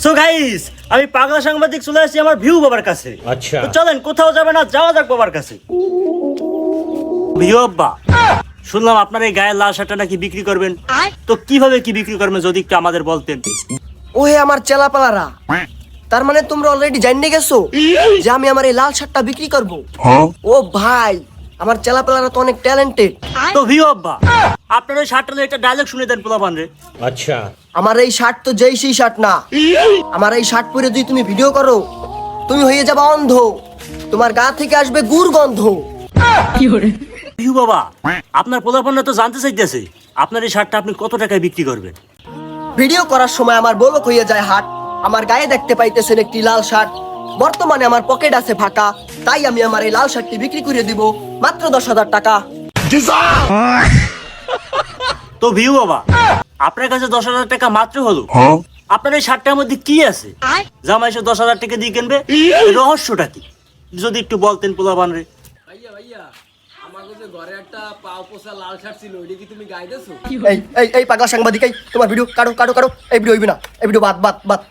So guys, আমি পাগলা সাংবাদিক চলে আসছি আমার ভিউ বাবার কাছে। আচ্ছা, তো চলেন, কোথাও যাবে না, যাওয়া যাক বাবার কাছে। ভিউ বাবা, শুনলাম আপনার এই গায়ের লাল শার্টটা নাকি বিক্রি করবেন। তো কিভাবে কি বিক্রি করবেন যদি একটু আমাদের বলতেন। ওহে আমার চেলাপালারা, তার মানে তোমরা অলরেডি জানিয়ে গেছো যে আমি আমার এই লাল শার্টটা বিক্রি করব। ও ভাই, আমার চেলাপালারা তো অনেক ট্যালেন্টেড। তো ভিউ বাবা, আপনার ওই শার্টটা একটা ডায়লগ শুনে দেন পোলাপান রে। আচ্ছা, আমার এই শার্ট তো যেই সেই শার্ট না। আমার এই শার্ট পরে যদি তুমি ভিডিও করো, তুমি হয়ে যাবে অন্ধ, তোমার গা থেকে আসবে গুড় গন্ধ। ভিউ বাবা, আপনার পোলাপানরা তো জানতে চাইতেছে আপনার এই শার্টটা আপনি কত টাকায় বিক্রি করবেন। ভিডিও করার সময় আমার বলক হয়ে যায় হাট। আমার গায়ে দেখতে পাইতেছেন একটি লাল শার্ট। বর্তমানে আমার পকেট আছে ফাঁকা, তাই আমি আমার এই লাল শার্টটি বিক্রি করে দিব মাত্র 10,000 টাকা। তো ভিউ বাবা, আপনার কাছে 10,000 টাকা মাত্র হলো, আপনার এই শার্টটার মধ্যে কি আছে জামাই এসে 10,000 টাকা দিয়ে কিনবে? এর রহস্যটা কি যদি একটু বলতেন পোলাপান রে। ভাইয়া আমার কাছে ঘরে একটা পাও পোষা লাল শার্ট ছিল, ওইটা কি তুমি গাইতেছো? এই পাগলা সাংবাদিক, এই তোমার ভিডিও কাটো কাটো কাটো, এই ভিডিও হইবে না, এই ভিডিও বাদ বাদ বাদ।